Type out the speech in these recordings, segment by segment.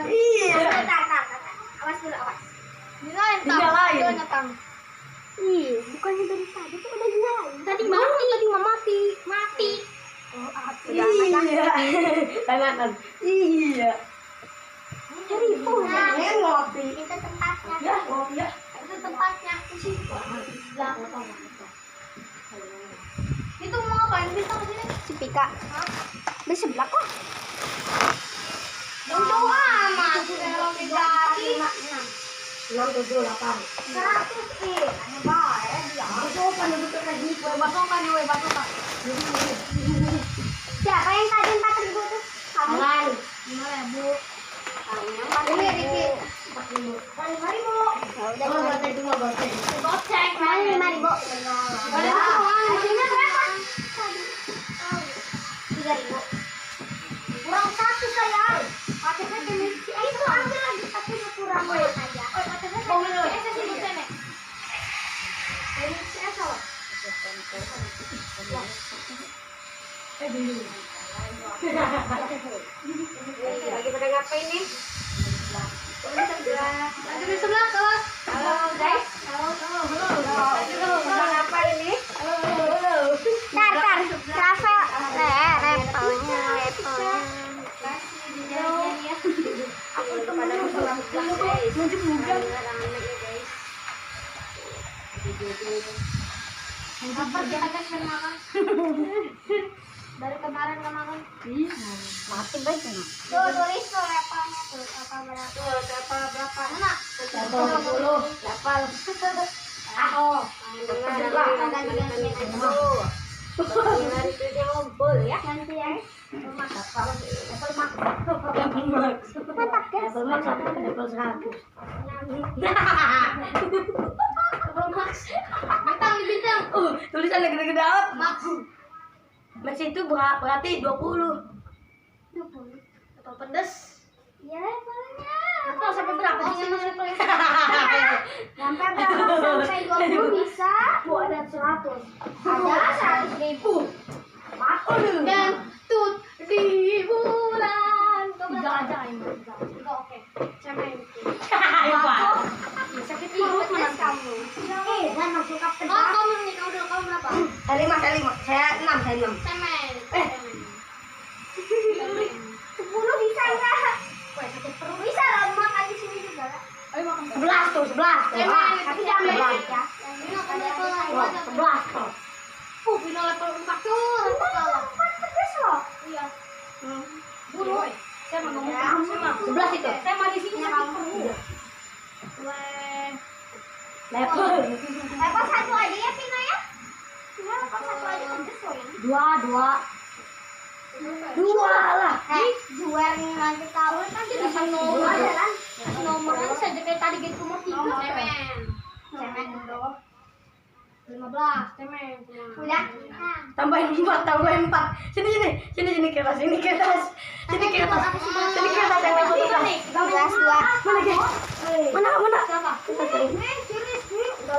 Iya. Awas dulu, awas. Dinyalain. Ih, bukannya dari tadi tuh udah nyalain. Tadi mati. Oh, Iya. Tangan. Iya. Jadi Ini ngopi. itu tempatnya. Ya, ngopi ya. Itu tempatnya di situ. Itu mau ngapain bintang di sini? Si Pika. Di sebelah kok. Jauh amat sudah lagi jadi. 6, 7, 8. 100 anu bae dia. Coba duduk lagi. Batu kan. Siapa yang tadi 4.000 tuh? Kamu. Tangan. 5.000. Ini dikit. 45.000. Ya udah. Oh, batai dua batai. Goceng. Mana 5.000? Hasilnya berapa? 3.000. Kurang 1 saya. KTP dimiliki. Itu ambil lagi satunya kurang aja. Lagi pada ngapain nih? Lagi di sebelah tuh. Halo guys. Halo. Pada ngapain nih? Tar. Rafael. Levelnya. Aku itu pada masalah guys. Apa kita kasih makan? Dari kemarin nggak makan. Mati baik kan? Tuh tulis tuh levelnya tuh apa berapa? Tuh, berapa? Mana? 20. Level. Aku. Hari kerja ngumpul ya. Nanti ya. Level max. Mantap guys. Level max sampai ke level 100. Bintang. Tulisannya gede-gede amat. Max. Max itu berarti 20. 20. Level pedes. Ya levelnya. Atau sampai berapa sih level? Sampai berapa? Sampai 20 bisa. Oh, ada 100. Ada 100.000. Dan tut di bulan. Oke. Cemen. Sakit perut mana kamu? Dan masuk ke kamu nih kamu berapa? Saya 5. Saya 6. Cemen. 10 bisa enggak? Wah, sakit perut bisa lah makan di sini juga. Ayo makan. 11 tuh, 11. Cemen. Tapi jangan Sebelas. ya. Ini makan level Wah, 11 tuh. Bina level 4 tuh. 4 pedes loh. Iya. Buru. Saya mau ngomong kamu sama. 11 itu. Saya mau di sini sakit perut. Level. Level 1 aja ya Pina ya? Pina level 1 aja pedes loh ini. 2 lah. Jual nanti tahu nanti bisa nomor kan? Nomornya saja kayak tadi gitu nomor 3. Cemen dulu. 15 cemen. Udah. Tambahin 4. Sini ke atas. Sini ke atas yang level 11. 12 2. Mana guys? Mana? Siapa? Udah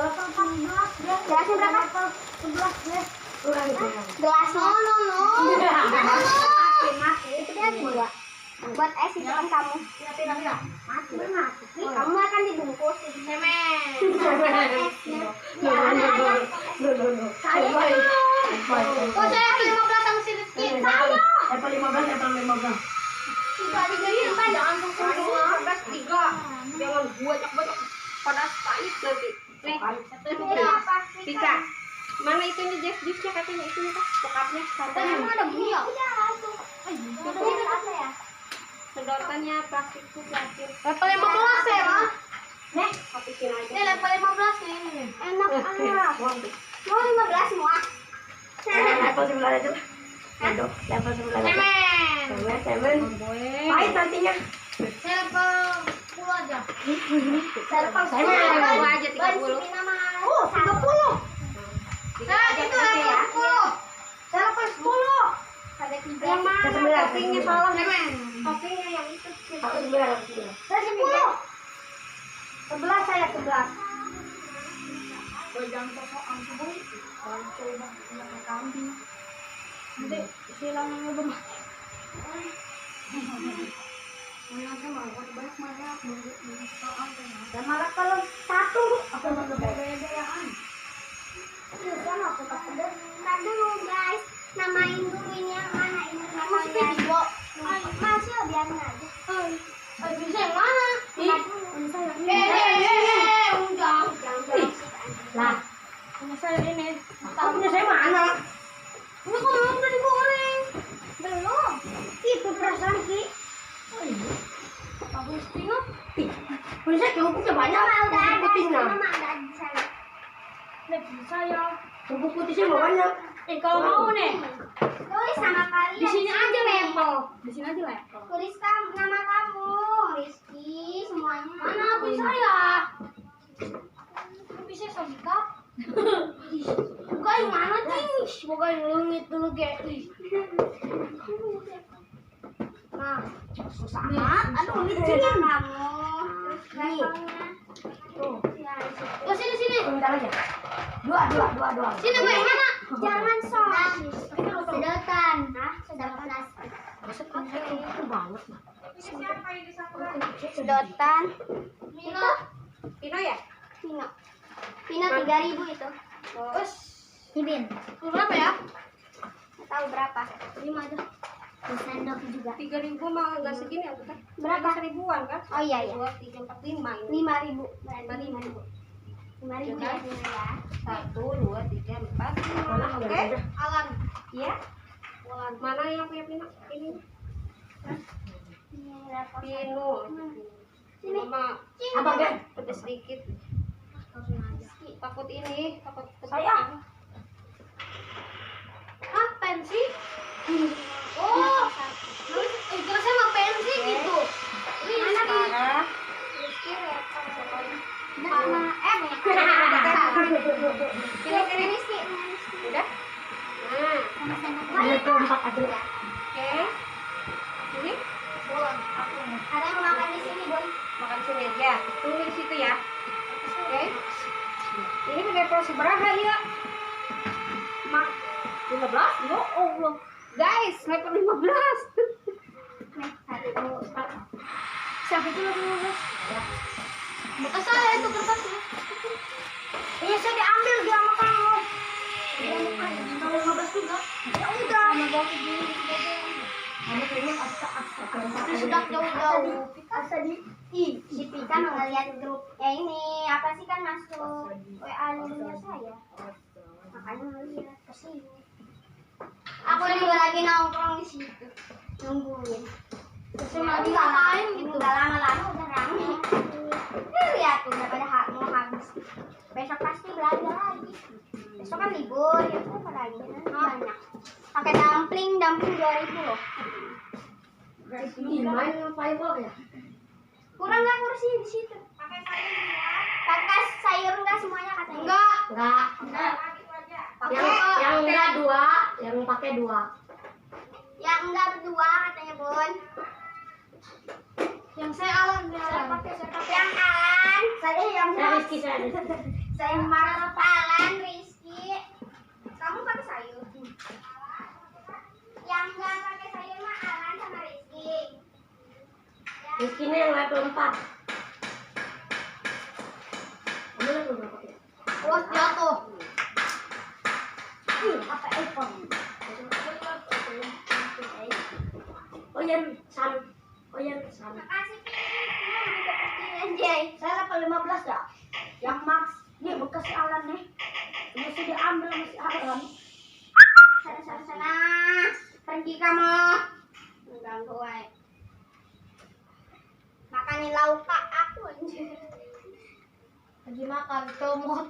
level 14. Gelasnya berapa? 11 Kurang itu. Gelasnya. No. Mati. Itu dia 2. Buat es itu kan kamu. Mati. Kamu akan dibungkus di cemen. Oh, saya 15 sama si Rizky. Level 15. Tidak digeriin kan jangan semua 3. Jangan banyak panas pahit nanti. Nih, Pika. Mana itunya Jeff-nya katanya itunya kah? Pokapnya Tadi emang ada bunyi ya? sedotannya plastik. Level 15 ya, Ma? Nih, kopikin aja. Ini level 15 nih ini nih. Enak amat. Mau 15 semua? Level 9 aja lah. Aduh, level 9 aja. Cemen. Pahit nantinya. Saya level 10 aja. Saya level 10 aja 30. 30. Saya itu level 10. Saya level 10. Ada 3. Yang mana? Toppingnya salah. Toppingnya yang itu. Aku 9. Saya 10. 11 saya 11. Jangan sosokan boy. Kalau coba punya kambing. Nanti silangnya belum. Dan malah kalau satu apa beda-bedaan. Ntar dulu guys, namain dulu ini yang mana ini namanya. Masih biarin aja. Bisa yang mana? Udah. Lah, punya saya ini. Tahu punya saya mana? Ini kok udah digoreng. Belum. Itu perasaan Ki. Oh iya. Bagus tino. Punya saya kerupuknya banyak. Udah ada. Mama ada di sana. Lebih saya. Kerupuk putih saya banyak. Kalau mau nih. Tulis sama kalian. Di sini aja label. Di sini aja label. Tulis nama kamu, Rizky, semuanya. Mana api saya? Api saya sabikap. Buka yang mana sih? Buka yang lengit dulu kayak. Nah, susah amat. Aduh, licin kamu. Nih. Tuh. Oh, sini. Bentar aja. Dua. Sini gue yang mana? Jangan soal. Sedotan. Hah? Sedotan asli. Maksudnya itu banget. Siapa yang disampaikan? Sedotan. Pino ya? Pino 3.000 itu. Terus Ibin. Berapa ya? Nggak tahu berapa. 5 aja. Sendok juga. 3.000 mah nggak segini ya bukan? Berapa? 1.000-an kan? Oh iya. 2, 3, 4, 5 ini. 5.000. 5.000 ya. 1, 2, 3, 4, 5. Oke. Alan. Iya. Mana yang punya Pino? Ini. Pino. Sini. Mama. Apa kan? Pedes sedikit. Takut ini, takut Saya. Hah, pensi? Oh. Itu saya mau pensi gitu. Mana Sarah. Ini sih. Udah? Nah. Oke. Ini Ada yang makan di sini, Bon. makan sini aja. Tunggu di situ ya. Oke. Ini pakai porsi berapa ya? 15? Ya Allah. Guys, level 15. Siapa itu lagi lulus? Bukan saya itu kertasnya. Iya, saya diambil dia sama kamu. Kalau 15 juga. Ya udah. Sudah jauh-jauh. Si Pika mau ngeliat grup ini apa sih kan masuk WA dulunya saya. Makanya ngeliat kesini. Aku juga lagi nongkrong di situ nungguin. Terus lagi ngapain gitu? Nggak lama-lama udah rame. Lihat udah pada mau habis. Besok pasti belajar lagi. Besok kan libur ya tuh lagi banyak. Pakai dumpling 2.000 loh. Main fireball ya? Kurang nggak kursi di situ? Pakai sayur nggak semuanya katanya? Enggak. Yang enggak 2, yang pakai 2. Yang enggak berdua katanya Bun. Yang saya Alan, saya pakai. Yang Alan, saya yang Rizky saya. saya marah Alan, Rizky. Kamu pakai sayur. Yang enggak pakai sayur mah Alan sama Rizky. Rizky ini yang level 4. Kamu level berapa ya? Wah, jatuh. Apa iPhone? San. Makasih, Anjay. Saya level 15 ya? Yang Max. Ini bekas si Alan nih. Mesti diambil masih Alan. Sana. Pergi kamu. Mengganggu wae. Makanin lauk Pak aku anjir. Lagi makan tomot.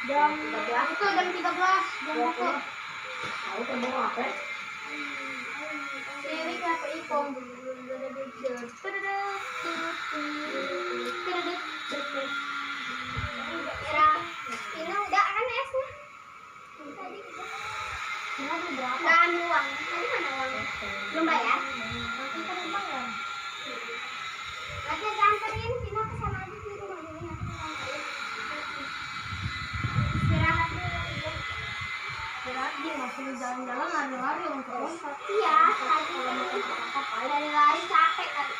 Jam 13 itu jam 13 jam aku. Tahu kamu apa? Ini apa ipom? Ini udah kan esnya? Dan uang, tadi mana uang? Belum bayar? Nanti kan bayar. Nanti aja anterin, Tina kesana aja di rumah dulu nanti anterin. Istirahat dulu. lagi masih jalan-jalan lari-lari untuk loncat. Iya, tadi lari-lari capek kali.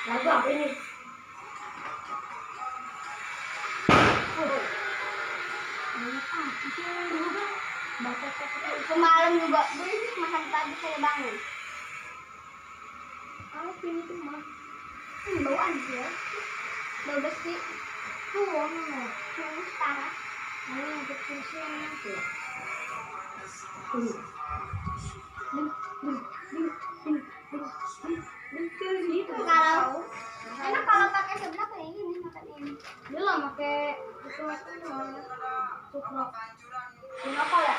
Lagu apa ini? Semalam juga berisik makan tadi saya bangun. Apa ini tuh mah? Bau aja. Bau besi. Tuh, mana? Panas. Ini yang kecil sih. Kalau enak kalau pakai sebelah kayak gini makan ini. Belum pakai itu namanya cukup. Kenapa ya?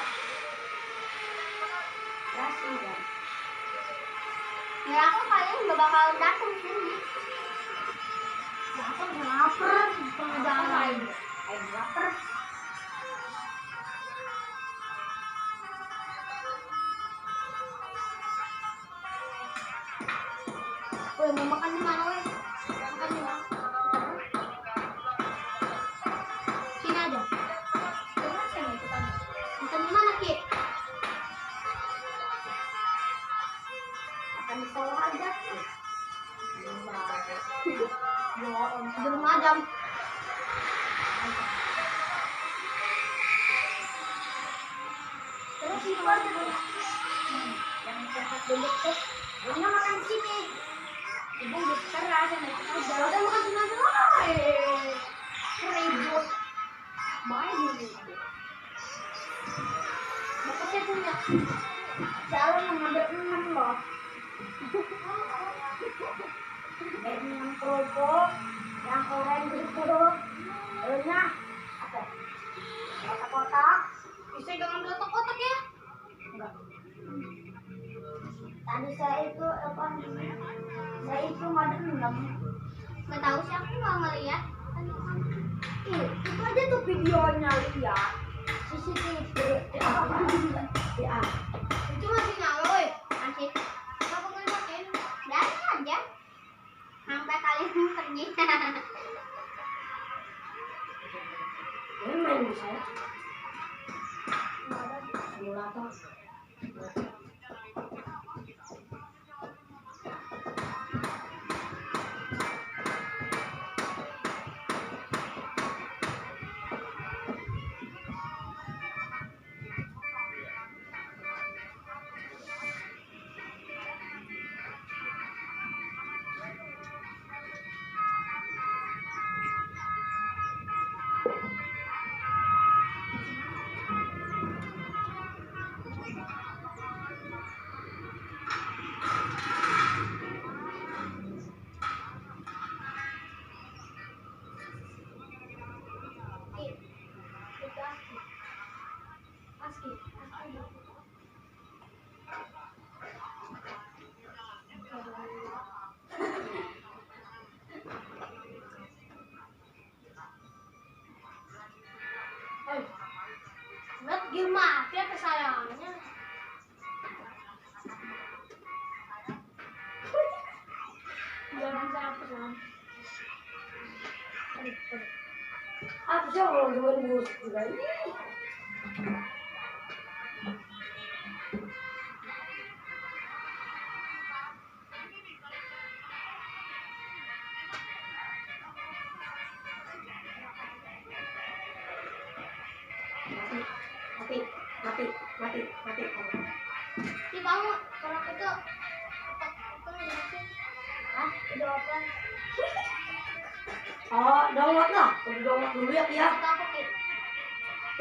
Nasi kan. Ya aku kayaknya nggak bakal datang sini. Ya aku udah lapar, pernah jalan. Ayo lapar. Woi, mau makan di mana, woi? Makan di mana? Sini aja. Coba saya ikut aja. Makan di mana, Ki? Makan di bawah aja. Di rumah aja. Terus itu aja tuh. Yang sehat dulu tuh. Ini makan di sini. Ibu udah keras sama kita udah makan di mana lah? Ribut. Main dulu. Bapak saya punya. Jalan mengambil 6 loh. 6 kerupuk. Yang orange itu. Terusnya apa? Kotak-kotak. Bisa jangan kotak-kotak ya? Enggak. Tadi saya itu apa? Saya itu ngadem. Nggak tahu sih aku nggak ngeliat. Itu aja tuh videonya lihat. CCTV. Ya. Itu masih nyala, woi. Masih. Kenapa nggak dipakein? Dari aja. Sampai kalian pergi. Ini main di saya. Simulator. Lihat gimana ya kesayangannya. Jangan capek lah. Apa sih kalau dengan bus juga ini? Mati. Di kamu kalau itu apa sih? Ah, udah open. Oh, download lah. Udah download dulu ya, Pia. Atau apa Ki?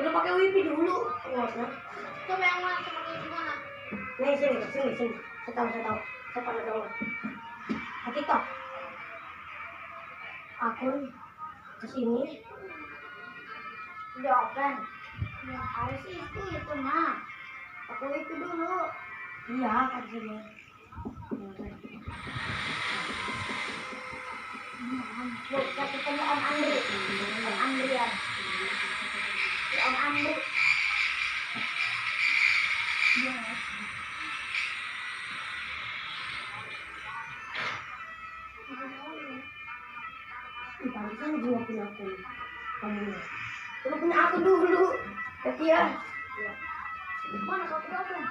Udah pakai wifi dulu. Downloadnya. Coba yang mana seperti gimana? Nih, sini. Saya tahu. Saya pernah download. Ke TikTok. Akun ke sini. Udah open. Ya, harus itu mah. Pakai itu dulu. Iya, kan sini. Loh, saya ketemu Om Andri. Om Andrian. Si Om Andri. pantesan juga punya akun kamu. Lu punya akun dulu. Ya. Mana kau punya akun?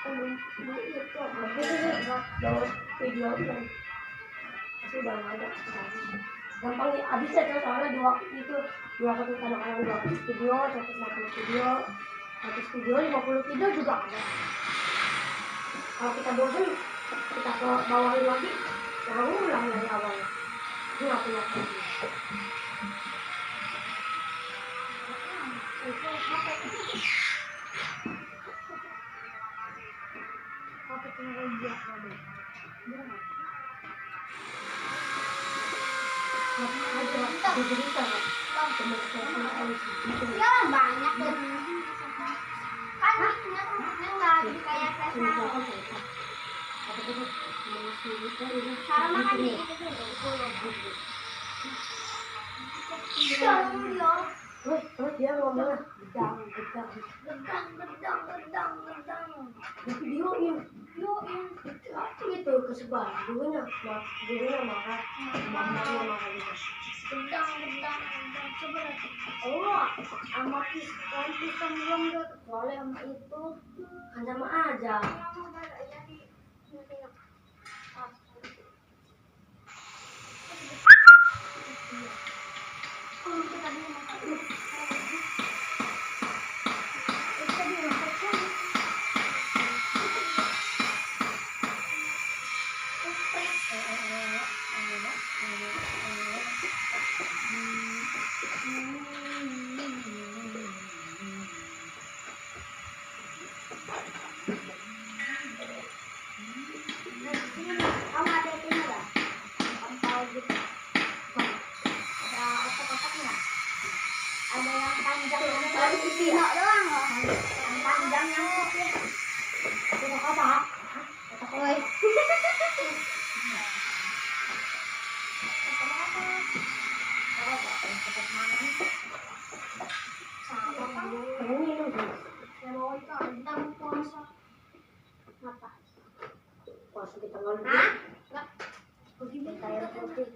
Itu download video kan. Sudah nggak ada. Gampang habis aja soalnya dua itu 200 kadang-kadang 200 video, 150 video, 100 video, 50 video juga ada. Kalau kita bosan, kita ke bawahin lagi, baru ulang dari awal. Ini nggak punya video. Ya banyak tuh. Kan yang lagi kayak flash now. Cara makan di itu dulu. Terus dia ngomong gedang. Di videoin itu kesebar dulunya marah gitu. Gedang. Oh, sama pisang belum boleh sama itu. Kan sama aja. Kamu ada itu enggak? Kamu tahu gitu. Ada otak-otak enggak? Ada yang panjang Tadi TV ya? doang loh. Yang panjang yang putih. Tidak apa? Woi. Ini puasa di tanggal 2. Hah? Begini kayak putih.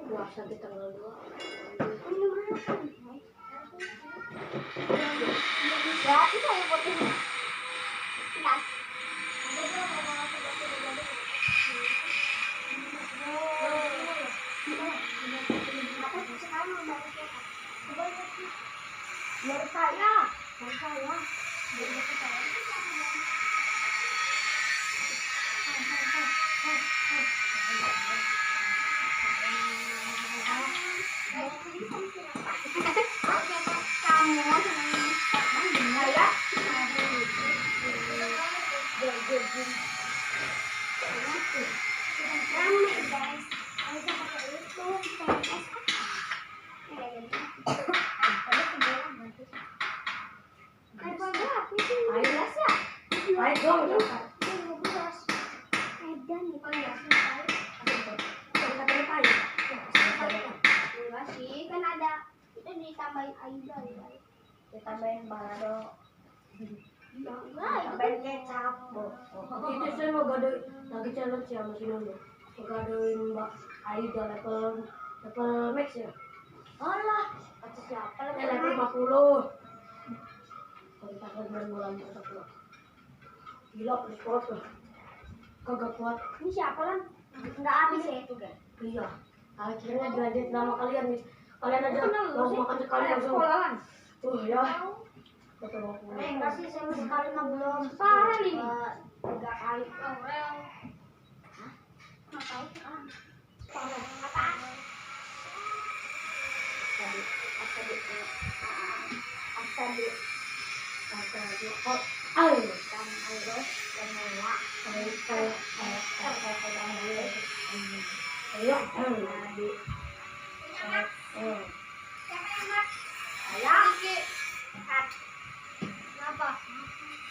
Puasa di tanggal 2. Ya, itu saya putih. Enggak. Aku sekarang mau balik siapa? Biar saya. Ayo dong. Enggak sih, kan ada itu ditambahin Aida ya. Ditambahin balado. Enggak, Tambahin kecap. Itu saya mau lagi challenge ya masih dulu. Gadoin Mbak Aida level max ya. Allah, kata siapa Level 50. Kontak dengan bulan tersebut. Gila, kuat tuh. Kagak kuat. Ini siapa lan? Enggak habis ya itu kan? Iya. Akhirnya dilanjut nama kalian nih. Kalian aja mau makan sekali langsung. Sekolahan. Tuh ya. Betul. Enggak sih, saya sekali mah belum. Parah ini. 3 kali. Aurel. Hah? Ngapain sekarang? Parah. Apaan?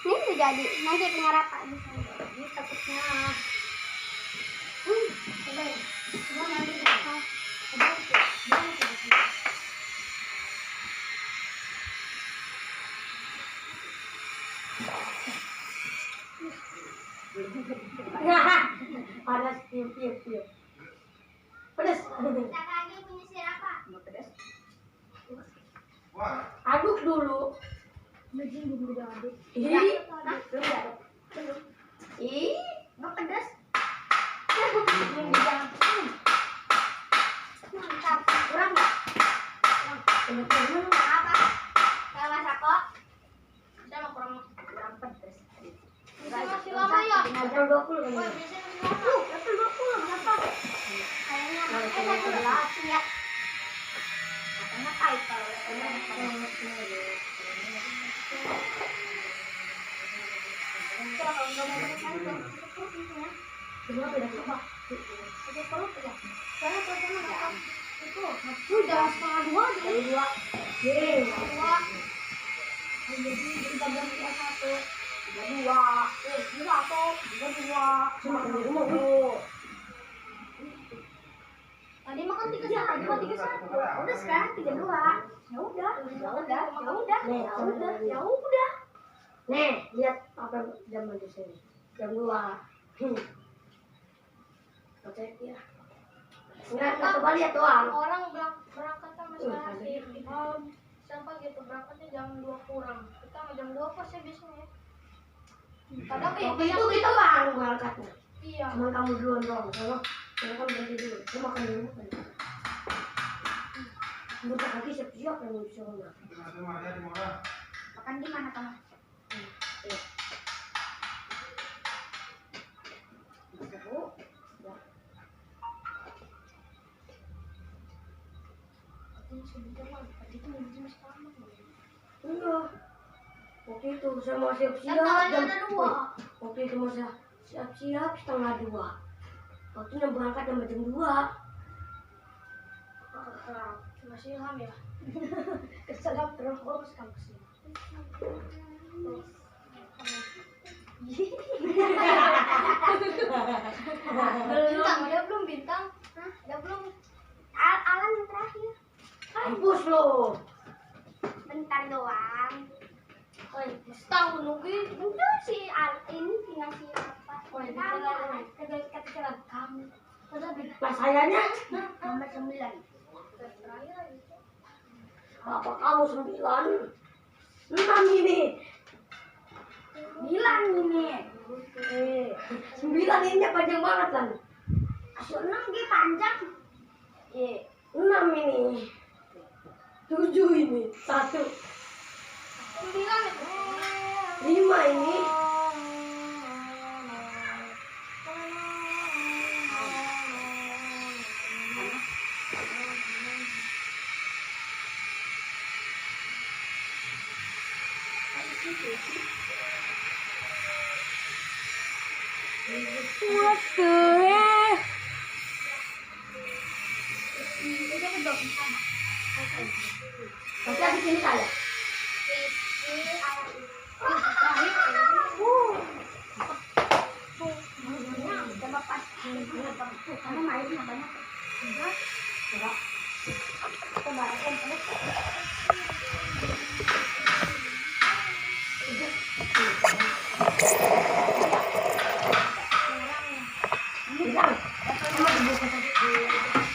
Ini udah jadi, nanti punya rata di sana. Ini takutnya. Gua nanti bakal. Panas, piu. Pedes. Bentar lagi menyisir apa? Pedas. Aduk dulu. Begini dulu udah aduk. Ih, Belum ada. Belum. ih. Nggak pedas. Belum dijalan. Mantap. Kurang nggak? Kurang. Apa? Kayak masak kok. Saya mau kurang pedas. Masih lama ya? Jam 20 kan. Oh, biasanya masih lama. Betul 20 berapa? Kayaknya saya jelas ya. Katanya pahit kalau kalau nggak mau makan tuh, perut intinya. Semua beda coba. Ada perut ya. Saya perutnya makan itu. Udah setengah dua Jam jadi 2. Yeay. dua. Jadi kita belum tiga satu. Dua. Dua tuh. Dua. Cuma di rumah dulu. Tadi makan 31, tadi makan 31. Udah sekarang 32. Ya udah. Nih, lihat apa jam di sini. Jam 2. Cek ya. Enggak coba lihat doang. Orang berangkat sama sekarang sih. Siapa gitu berangkatnya jam 2 kurang. Kita mau jam 2 pas ya biasanya. Kadang Waktu itu kita bareng berangkatnya. iya. Cuman kamu duluan doang. Kalau kamu berhenti dulu. Kamu makan dulu kan. Bentar lagi siap-siap yang disuruh. Makan di mana kamu? Enggak. Waktu itu saya mau siap-siap Ada dua. Waktu itu mau siap-siap setengah 2. Waktu yang berangkat jam 2. Masih ilham ya? Keselap terus kamu sih. Bintang, ada belum bintang? Hah? Ada belum? Alan yang terakhir. Kampus lo. Bentar doang. Oh, setahun nungguin. Udah si Al ini tinggal si apa? Oh, kata kamu. Pas sayanya Nomor 9. apa kamu 9? 6 ini. 9 ini. 9 ini panjang banget kan? 6 dia panjang. 6 ini. 7 ini. 1. 9 5 ini. What the heck? Pasti habis ini saya. Kamu mainnya banyak.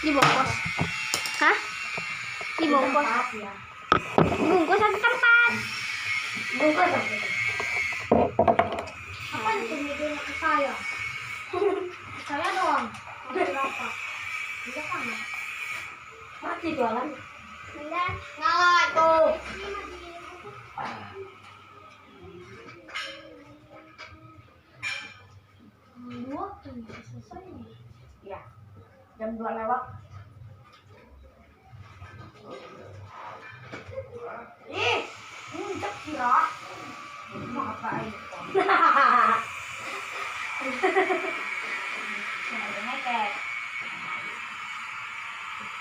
Dibungkus. Hah? Dibungkus. Ya. Bungkus satu tempat. Bukan. Apa yang tunjukin ke saya? Saya doang. Berapa? Bisa kan? Mati jualan. Enggak. Ngalah tuh. Dua tuh selesai nih. Ya. Jam 2 lewat. Ih, muncak sirah. Mau ngapain?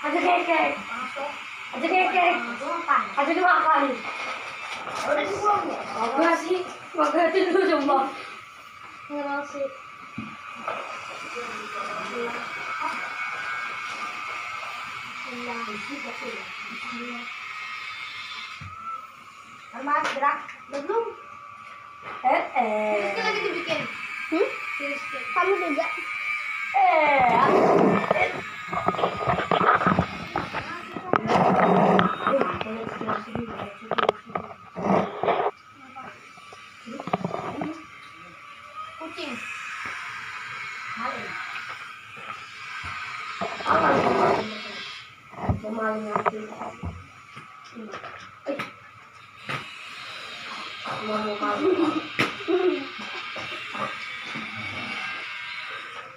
Ada kekek. Ada kekek. Ada dimakan. Ada dibuang. Makasih. Makasih dulu coba. Ngerasi. Mas gerak. Belum. Eh. Itu lagi dibikin. Kamu juga. Kucing.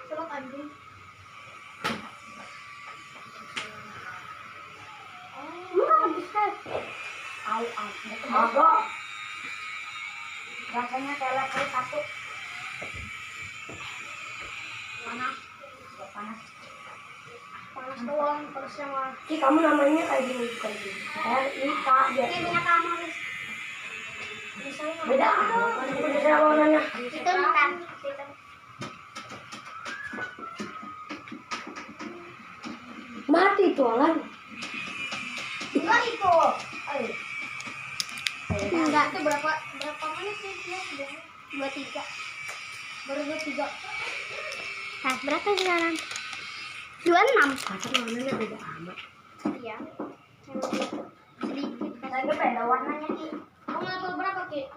Selok anjing. Agak. Rasanya kayak level 1. Panas. Panas. Panas doang, panasnya mah. Ki, kamu namanya kayak gini bukan gini. Ika ya. Ini punya kamu, Riz. Beda. Beda sama warnanya. Itu bukan. Mati tuh Alan. Enggak itu. Enggak. Itu berapa menit sih dia sudah? 23. Baru 23. Nah, berapa sekarang? 26. Masa warnanya beda amat. Iya. Sedikit. Saya beda warnanya Ki. Kamu level berapa, Ki?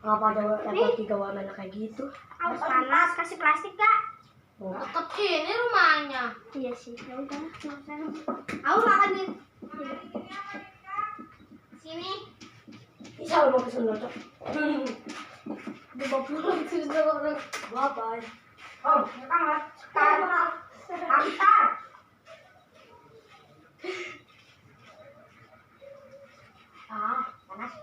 Ngapa ada level 3 warnanya kayak gitu? Awas panas, kasih plastik gak? Oh. Deket sini rumahnya. Iya sih, ya udah, nggak usah. Aku makan di sini. Bisa mau pesen dulu. Dibawa pulang sih orang. Bye. Oh, sekarang antar. Panas.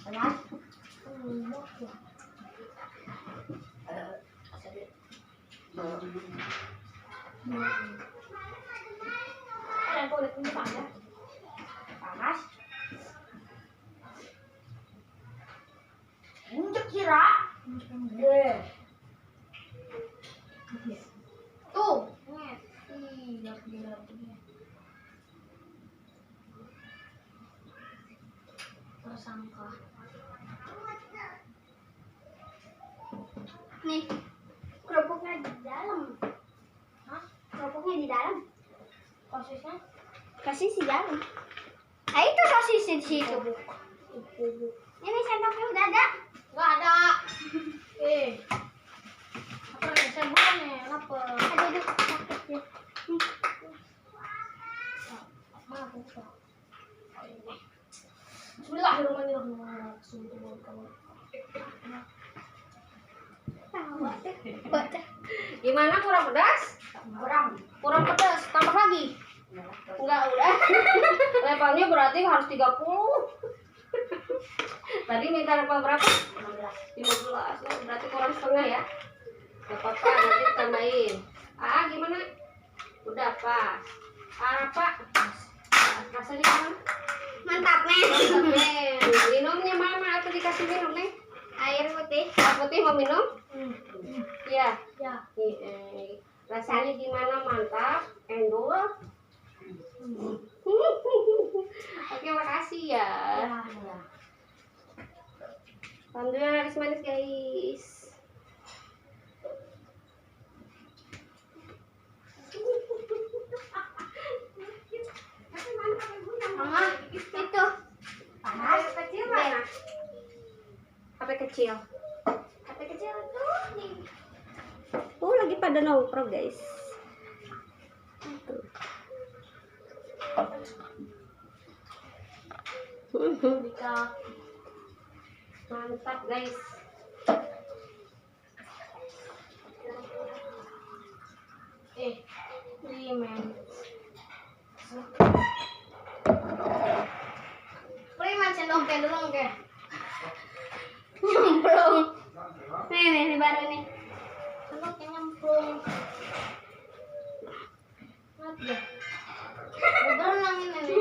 Panas. Ada kulit ini panas. Panas. Injek kira. Tuh. Iya, gila. Tersangka. Nih, kerupuknya di dalam. Hah? Kerupuknya di dalam. Sosisnya? Sosis di dalam. Ah, itu sosis di situ. Ini sendoknya udah ada. Nggak ada. Apa nih? Saya bukan nih, lapar. Ada itu. Ya. Gimana, kurang pedas? Kurang pedas, tambah lagi. Enggak, udah. Levelnya berarti harus 30. Tadi minta level berapa? 15. Oh, berarti kurang setengah ya. Gak apa-apa, nanti tambahin. Gimana? Udah pas. Pak. Rasanya gimana? Mantap, men. Minumnya mana? Atau dikasih minum, Neng? Air putih. Air putih mau minum? Iya. Ya. Rasanya gimana? Mantap. Endul. Oke, makasih ya. Alhamdulillah manis-manis, guys. Mama, itu. HP kecil mana? HP kecil. HP kecil tuh nih. Oh, lagi pada nongkrong, guys. Mantap, guys. Ini men. Prima sendoknya dulu oke. Nyemplung. Nih baru nih. Sendoknya nyemplung. Ada. Berenang ini nih.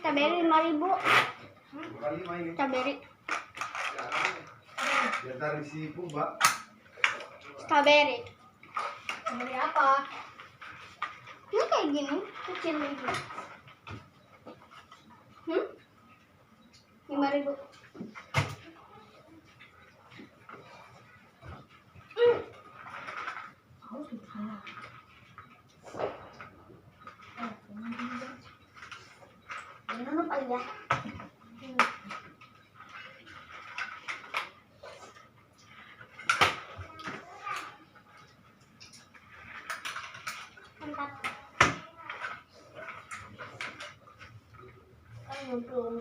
Strawberry 5.000. Kali main. Strawberry. Ya tarik sipu, Mbak. Strawberry. Dari apa? Ini kayak gini, kecil lagi. 5.000. Ano pa ya? Mantap. Ano dong?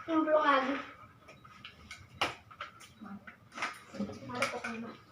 Yung belum lagi. Mantap pokoknya.